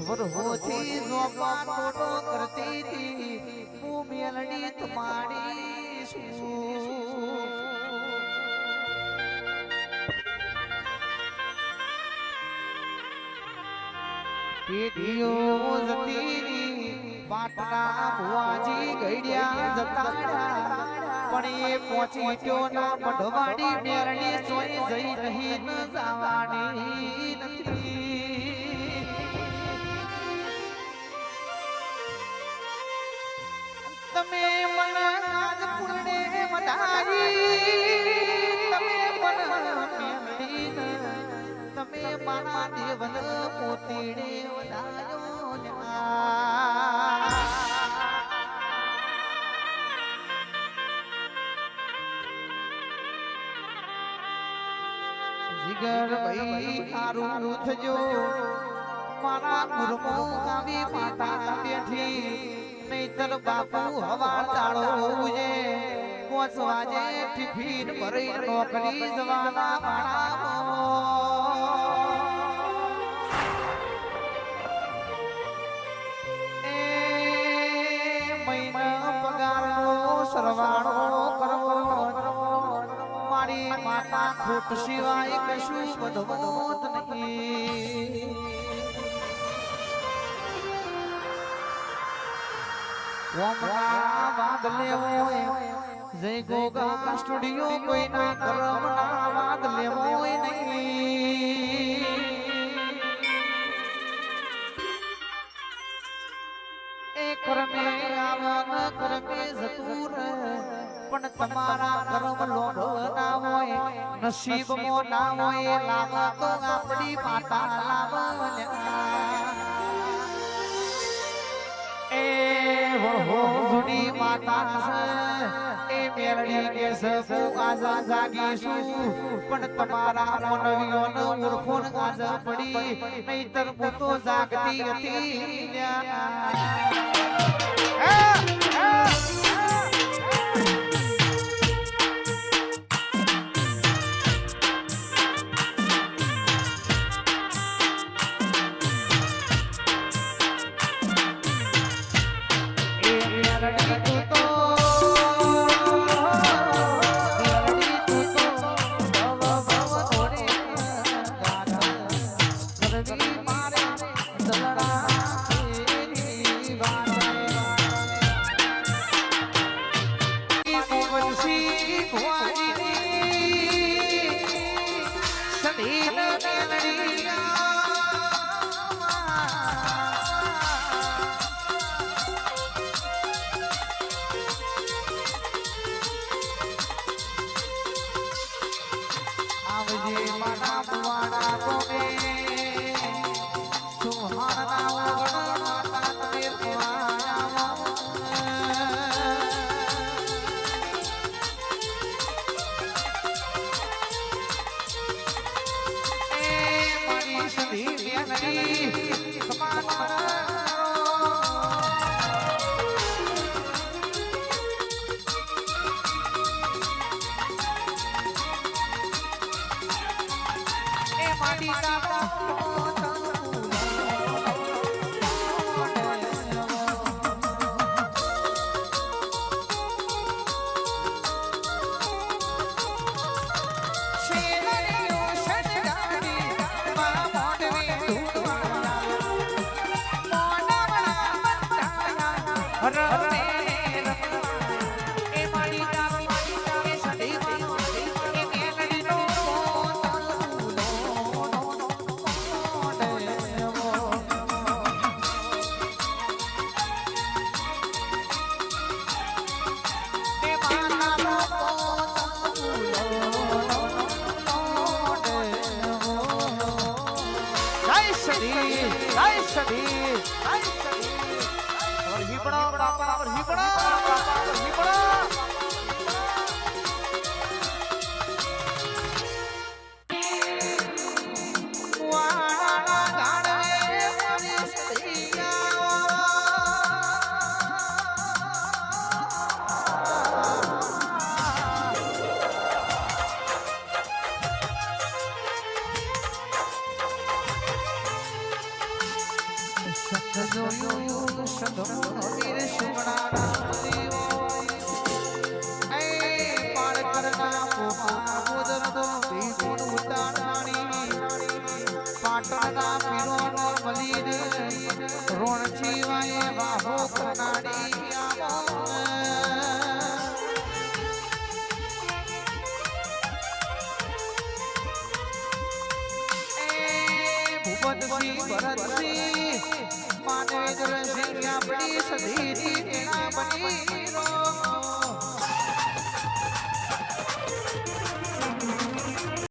વરહોથી જોપા ટોટો કરતી હતી હું મેલડી તમારી શું પેઢીઓ જતી પાટના ભુવાજી ગઈડ્યા જતા પણ એ પહોંચી ગયો ના મઢવાડી મેરણી સોય જઈ રહી ન જવાની નથી તમે મન આજ પુણે વધારી તમે મન મેરણી તમે મારા દેવન પોતીડે વધાયો જીગર ભાઈ તારું થજો મારા ગુરમો આવી માતા બેઠી નહીતર બાપુ હવા તાળો ઉજે 5 વાગે ટિફિન ભરી નોકરી જવાના માણા સરવાળો કરવો મારી માતા ખોટ સિવાય કશું બધવોત નહીં ઓમના વાદ લેવો જય ગોગા સ્ટુડિયો કોઈના કરમના વાદ લેવો નહીં કરમે આવન કરમે જતુર પણ તમારા કર્મ લોભ ના હોય નસીબ મો ના હોય લાવ તો આપણી માતા લાવલ્યા એ હો જુડી માતા એ મેરડી કે સપુ આજા જાગીશું પણ તમારા મનવીઓનો ઓળખોન આજ પડી નહીતર હું તો જાગતી હતી જોયું સદમો વીર સુગણાના દેવો એ પાળ કરના પોપા ગોદરનો ભીગુણ ઉતારણી પાટણના પીરોનો બલીન રોણ જીવાએ વાહો કરનાડી આવો ભૂપતસિંહ ભરતસિંહ માનવેન્દ્રસિંહ આપણી સધીથી કેળા બની